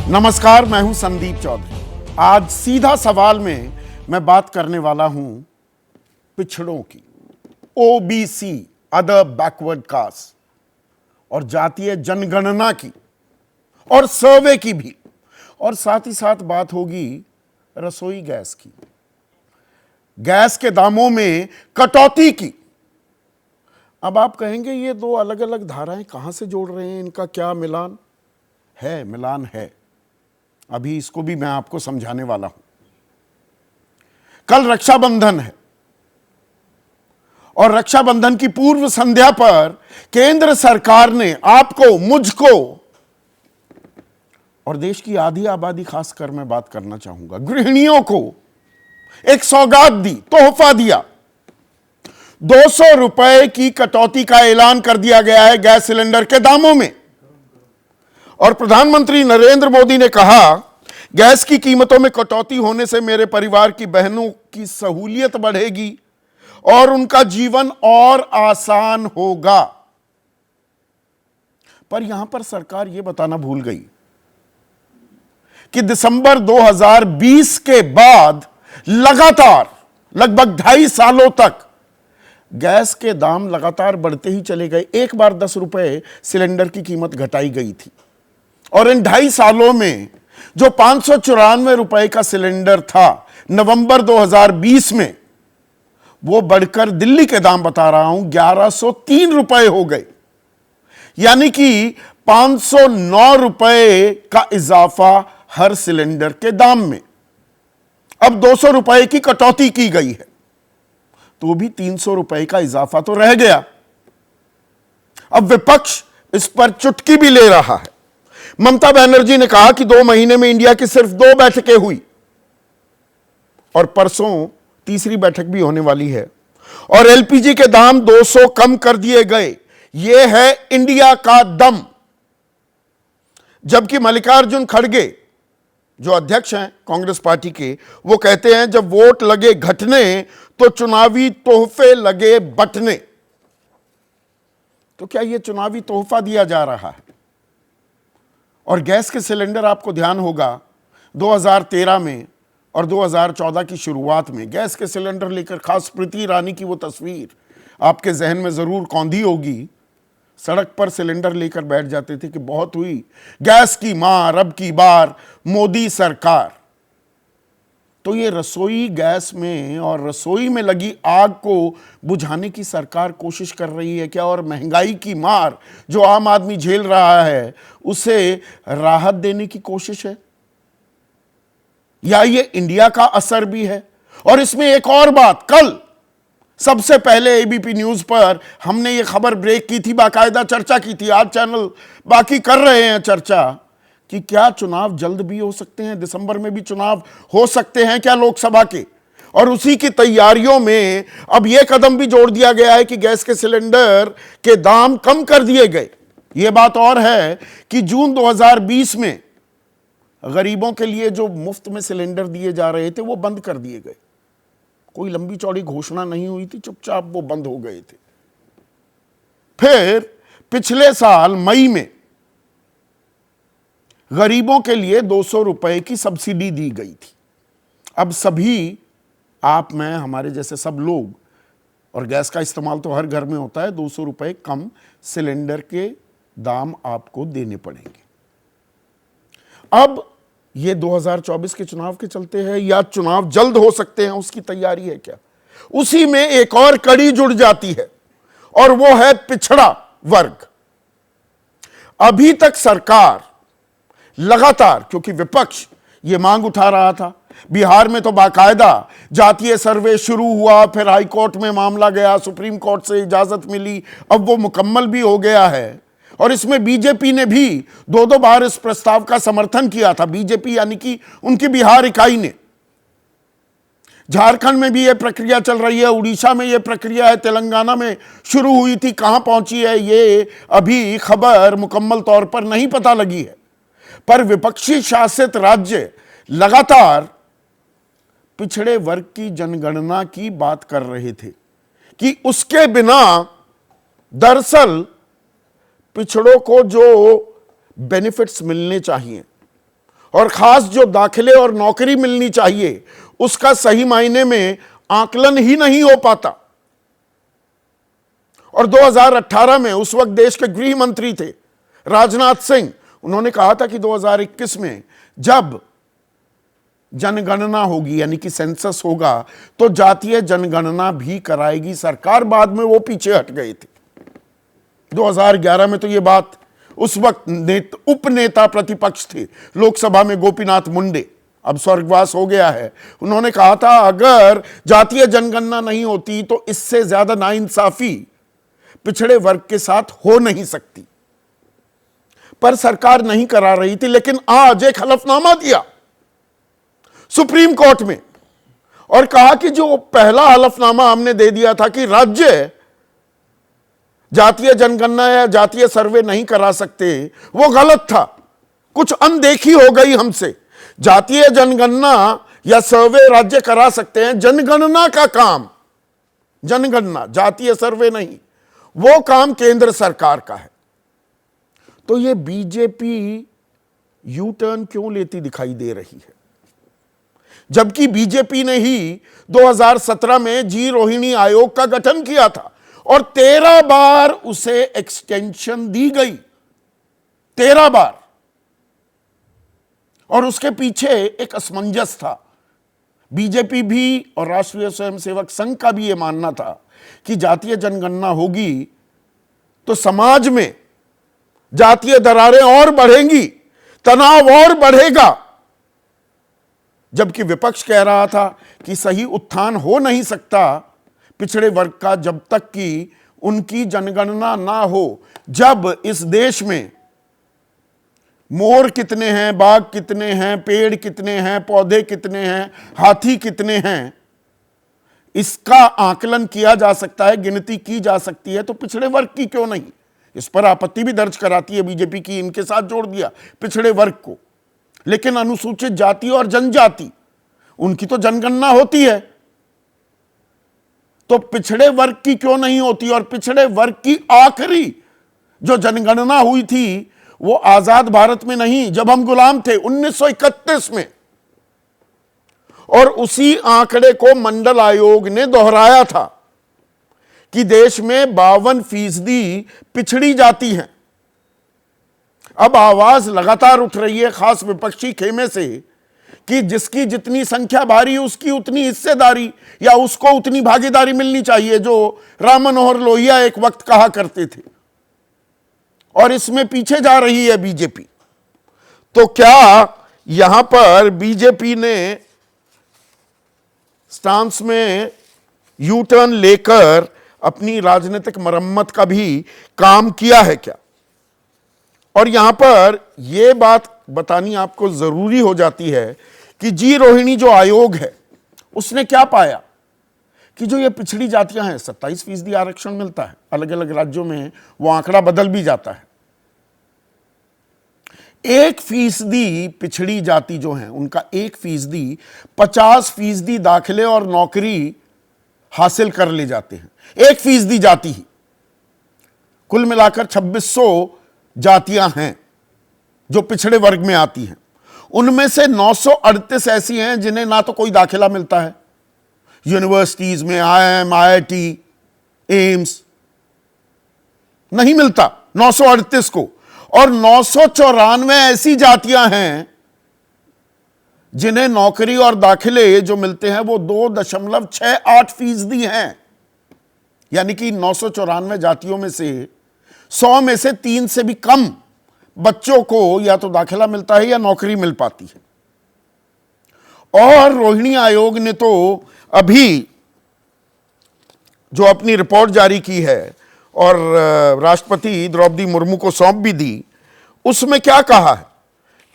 नमस्कार, मैं हूं संदीप चौधरी। आज सीधा सवाल में मैं बात करने वाला हूं पिछड़ों की, ओबीसी, अदर बैकवर्ड कास्ट, और जातीय जनगणना की और सर्वे की भी, और साथ ही साथ बात होगी रसोई गैस की, गैस के दामों में कटौती की। अब आप कहेंगे ये दो अलग अलग धाराएं कहां से जोड़ रहे हैं, इनका क्या मिलान है? मिलान है, अभी इसको भी मैं आपको समझाने वाला हूं। कल रक्षाबंधन है और रक्षाबंधन की पूर्व संध्या पर केंद्र सरकार ने आपको, मुझको और देश की आधी आबादी, खासकर मैं बात करना चाहूंगा, गृहिणियों को एक सौगात दी, तोहफा दिया। 200 रुपए की कटौती का ऐलान कर दिया गया है गैस सिलेंडर के दामों में। और प्रधानमंत्री नरेंद्र मोदी ने कहा, गैस की कीमतों में कटौती होने से मेरे परिवार की बहनों की सहूलियत बढ़ेगी और उनका जीवन और आसान होगा। पर यहां पर सरकार यह बताना भूल गई कि दिसंबर 2020 के बाद लगातार लगभग 2.5 सालों तक गैस के दाम लगातार बढ़ते ही चले गए। एक बार 10 रुपए सिलेंडर की कीमत घटाई गई थी और इन 2.5 सालों में जो 594 रुपए का सिलेंडर था नवंबर 2020 में, वो बढ़कर, दिल्ली के दाम बता रहा हूं, 1103 रुपए हो गए। यानी कि 509 रुपए का इजाफा हर सिलेंडर के दाम में। अब 200 रुपए की कटौती की गई है तो भी 300 रुपए का इजाफा तो रह गया। अब विपक्ष इस पर चुटकी भी ले रहा है। ममता बनर्जी ने कहा कि 2 महीने में इंडिया की सिर्फ 2 बैठकें हुई और परसों तीसरी बैठक भी होने वाली है, और एलपीजी के दाम 200 कम कर दिए गए। यह है इंडिया का दम। जबकि मल्लिकार्जुन खड़गे, जो अध्यक्ष हैं कांग्रेस पार्टी के, वो कहते हैं जब वोट लगे घटने तो चुनावी तोहफे लगे बंटने। तो क्या यह चुनावी तोहफा दिया जा रहा है? और गैस के सिलेंडर, आपको ध्यान होगा 2013 में और 2014 की शुरुआत में गैस के सिलेंडर लेकर, खास स्मृति ईरानी की वो तस्वीर आपके जहन में जरूर कौंधी होगी। सड़क पर सिलेंडर लेकर बैठ जाते थे कि बहुत हुई गैस की मार, अब की बार मोदी सरकार। तो ये रसोई गैस में और रसोई में लगी आग को बुझाने की सरकार कोशिश कर रही है क्या? और महंगाई की मार जो आम आदमी झेल रहा है, उसे राहत देने की कोशिश है, या ये इंडिया का असर भी है? और इसमें एक और बात, कल सबसे पहले एबीपी न्यूज पर हमने ये खबर ब्रेक की थी, बाकायदा चर्चा की थी। आज चैनल बाकी कर रहे हैं चर्चा कि क्या चुनाव जल्द भी हो सकते हैं, दिसंबर में भी चुनाव हो सकते हैं क्या लोकसभा के। और उसी की तैयारियों में अब यह कदम भी जोड़ दिया गया है कि गैस के सिलेंडर के दाम कम कर दिए गए। यह बात और है कि जून 2020 में गरीबों के लिए जो मुफ्त में सिलेंडर दिए जा रहे थे वो बंद कर दिए गए। कोई लंबी चौड़ी घोषणा नहीं हुई थी, चुपचाप वो बंद हो गए थे। फिर पिछले साल मई में गरीबों के लिए 200 रुपए की सब्सिडी दी गई थी। अब सभी, आप, मैं, हमारे जैसे सब लोग, और गैस का इस्तेमाल तो हर घर में होता है, 200 रुपए कम सिलेंडर के दाम आपको देने पड़ेंगे। अब ये 2024 के चुनाव के चलते हैं या चुनाव जल्द हो सकते हैं, उसकी तैयारी है क्या? उसी में एक और कड़ी जुड़ जाती है और वो है पिछड़ा वर्ग। अभी तक सरकार लगातार, क्योंकि विपक्ष ये मांग उठा रहा था, बिहार में तो बाकायदा जातीय सर्वे शुरू हुआ, फिर हाई कोर्ट में मामला गया, सुप्रीम कोर्ट से इजाजत मिली, अब वो मुकम्मल भी हो गया है। और इसमें बीजेपी ने भी 2 बार इस प्रस्ताव का समर्थन किया था। बीजेपी यानी कि उनकी बिहार इकाई ने। झारखंड में भी यह प्रक्रिया चल रही है, उड़ीसा में यह प्रक्रिया है, तेलंगाना में शुरू हुई थी, कहां पहुंची है ये अभी खबर मुकम्मल तौर पर नहीं पता लगी है। पर विपक्षी शासित राज्य लगातार पिछड़े वर्ग की जनगणना की बात कर रहे थे कि उसके बिना दरअसल पिछड़ों को जो बेनिफिट्स मिलने चाहिए और खास जो दाखिले और नौकरी मिलनी चाहिए उसका सही मायने में आकलन ही नहीं हो पाता। और 2018 में उस वक्त देश के गृह मंत्री थे राजनाथ सिंह, उन्होंने कहा था कि 2021 में जब जनगणना होगी यानी कि सेंसस होगा तो जातीय जनगणना भी कराएगी सरकार। बाद में वो पीछे हट गए थे। 2011 में तो ये बात, उस वक्त उपनेता प्रतिपक्ष थे लोकसभा में गोपीनाथ मुंडे, अब स्वर्गवास हो गया है, उन्होंने कहा था अगर जातीय जनगणना नहीं होती तो इससे ज्यादा नाइंसाफी पिछड़े वर्ग के साथ हो नहीं सकती। पर सरकार नहीं करा रही थी, लेकिन आज एक हलफनामा दिया सुप्रीम कोर्ट में और कहा कि जो पहला हलफनामा हमने दे दिया था कि राज्य जातीय जनगणना या जातीय सर्वे नहीं करा सकते, वो गलत था, कुछ अनदेखी हो गई हमसे। जातीय जनगणना या सर्वे राज्य करा सकते हैं, जनगणना का काम, जनगणना जातीय सर्वे नहीं, वो काम केंद्र सरकार का है। तो ये बीजेपी यू टर्न क्यों लेती दिखाई दे रही है, जबकि बीजेपी ने ही 2017 में जी रोहिणी आयोग का गठन किया था और 13 बार उसे एक्सटेंशन दी गई, 13 बार। और उसके पीछे एक असमंजस था। बीजेपी भी और राष्ट्रीय स्वयंसेवक संघ का भी यह मानना था कि जातीय जनगणना होगी तो समाज में जातीय दरारें और बढ़ेंगी, तनाव और बढ़ेगा। जबकि विपक्ष कह रहा था कि सही उत्थान हो नहीं सकता पिछड़े वर्ग का जब तक कि उनकी जनगणना ना हो। जब इस देश में मोर कितने हैं, बाघ कितने हैं, पेड़ कितने हैं, पौधे कितने हैं, हाथी कितने हैं, इसका आकलन किया जा सकता है, गिनती की जा सकती है, तो पिछड़े वर्ग की क्यों नहीं? इस पर आपत्ति भी दर्ज कराती है बीजेपी की, इनके साथ जोड़ दिया पिछड़े वर्ग को। लेकिन अनुसूचित जाति और जनजाति, उनकी तो जनगणना होती है, तो पिछड़े वर्ग की क्यों नहीं होती? और पिछड़े वर्ग की आखिरी जो जनगणना हुई थी वो आजाद भारत में नहीं, जब हम गुलाम थे 1931 में। और उसी आंकड़े को मंडल आयोग ने दोहराया था कि देश में 52% पिछड़ी जाति हैं। अब आवाज लगातार उठ रही है खास विपक्षी खेमे से कि जिसकी जितनी संख्या भारी उसकी उतनी हिस्सेदारी या उसको उतनी भागीदारी मिलनी चाहिए, जो राम मनोहर लोहिया एक वक्त कहा करते थे। और इसमें पीछे जा रही है बीजेपी। तो क्या यहां पर बीजेपी ने स्टांस में यू टर्न लेकर अपनी राजनीतिक मरम्मत का भी काम किया है क्या? और यहां पर यह बात बतानी आपको जरूरी हो जाती है कि जी रोहिणी जो आयोग है उसने क्या पाया कि जो ये पिछड़ी जातियां हैं 27% आरक्षण मिलता है। अलग अलग राज्यों में वो आंकड़ा बदल भी जाता है। 1% पिछड़ी जाति जो है उनका 1% 50% दाखिले और नौकरी हासिल कर ले जाते हैं। 1% जाति ही, कुल मिलाकर 2600 जातियां हैं जो पिछड़े वर्ग में आती हैं। उनमें से 938 ऐसी हैं जिन्हें ना तो कोई दाखिला मिलता है यूनिवर्सिटीज में, IIM, IIT, एम्स नहीं मिलता 938 को, और 994 ऐसी जातियां हैं जिन्हें नौकरी और दाखिले जो मिलते हैं वो 2.68% हैं। यानी कि 994 जातियों में से 100 में से 3 से भी कम बच्चों को या तो दाखिला मिलता है या नौकरी मिल पाती है। और रोहिणी आयोग ने तो अभी जो अपनी रिपोर्ट जारी की है और राष्ट्रपति द्रौपदी मुर्मू को सौंप भी दी, उसमें क्या कहा है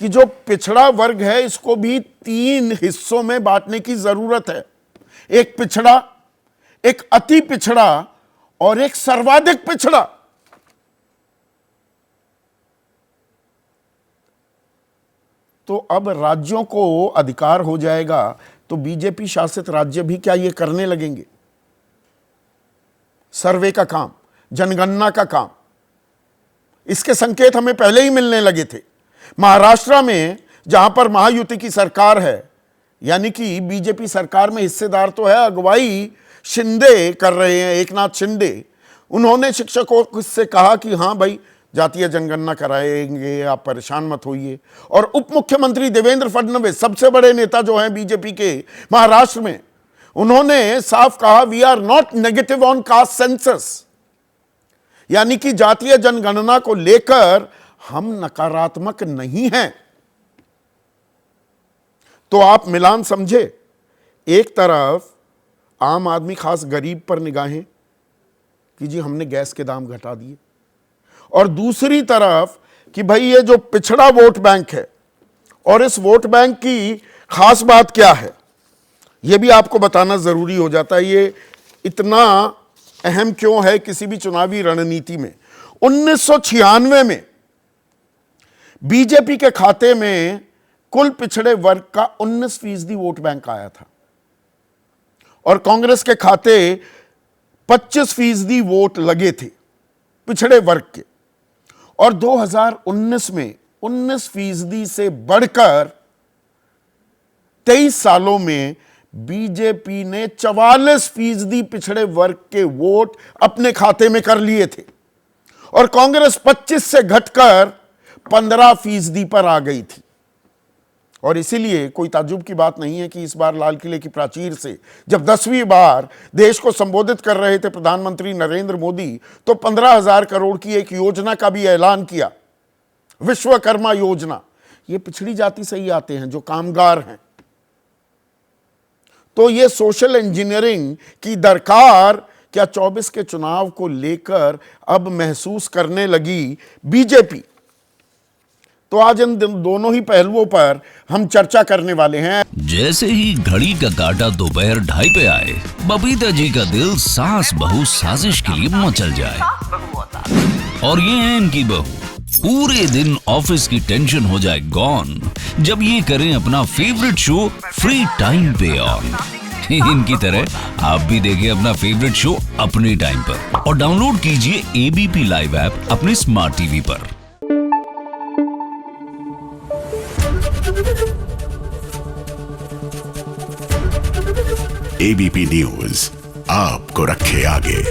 कि जो पिछड़ा वर्ग है इसको भी 3 हिस्सों में बांटने की जरूरत है। एक पिछड़ा, एक अति पिछड़ा और एक सर्वाधिक पिछड़ा। तो अब राज्यों को अधिकार हो जाएगा तो बीजेपी शासित राज्य भी क्या ये करने लगेंगे? सर्वे का काम, जनगणना का काम, इसके संकेत हमें पहले ही मिलने लगे थे। महाराष्ट्र में जहां पर महायुति की सरकार है, यानी कि बीजेपी सरकार में हिस्सेदार तो है, अगुवाई शिंदे कर रहे हैं, एकनाथ शिंदे, उन्होंने शिक्षकों से कहा कि हां भाई जातीय जनगणना कराएंगे, आप परेशान मत होइए। और उप मुख्यमंत्री देवेंद्र फडणवीस, सबसे बड़े नेता जो हैं बीजेपी के महाराष्ट्र में, उन्होंने साफ कहा we are not negative on caste census, यानी कि जातीय जनगणना को लेकर हम नकारात्मक नहीं हैं। तो आप मिलान समझे, एक तरफ आम आदमी खास गरीब पर निगाहें कि जी हमने गैस के दाम घटा दिए, और दूसरी तरफ कि भाई ये जो पिछड़ा वोट बैंक है, और इस वोट बैंक की खास बात क्या है ये भी आपको बताना जरूरी हो जाता है। ये इतना अहम क्यों है किसी भी चुनावी रणनीति में। 1996 में बीजेपी के खाते में कुल पिछड़े वर्ग का 19% वोट बैंक आया था, और कांग्रेस के खाते 25% वोट लगे थे पिछड़े वर्ग के। और 2019 में 19% से बढ़कर 23 सालों में बीजेपी ने 44% पिछड़े वर्ग के वोट अपने खाते में कर लिए थे, और कांग्रेस 25 से घटकर 15% पर आ गई थी। और इसीलिए कोई ताज्जुब की बात नहीं है कि इस बार लाल किले की प्राचीर से जब 10वीं बार देश को संबोधित कर रहे थे प्रधानमंत्री नरेंद्र मोदी, तो 15,000 करोड़ की एक योजना का भी ऐलान किया, विश्वकर्मा योजना। ये पिछड़ी जाति से ही आते हैं जो कामगार हैं। तो ये सोशल इंजीनियरिंग की दरकार क्या 24 के चुनाव को लेकर अब महसूस करने लगी बीजेपी? तो आज इन दोनों ही पहलुओं पर हम चर्चा करने वाले हैं। जैसे ही घड़ी का काटा दोपहर 2:30 पे आए, बबीता जी का दिल सास बहू साजिश के लिए मचल जाए। और ये है इनकी बहू, पूरे दिन ऑफिस की टेंशन हो जाए गॉन जब ये करें अपना फेवरेट शो फ्री टाइम पे ऑन। इनकी तरह आप भी देखें अपना फेवरेट शो अपने टाइम पर, और डाउनलोड कीजिए एबीपी लाइव ऐप अपने स्मार्ट टीवी पर। एबीपी न्यूज आपको रखे आगे।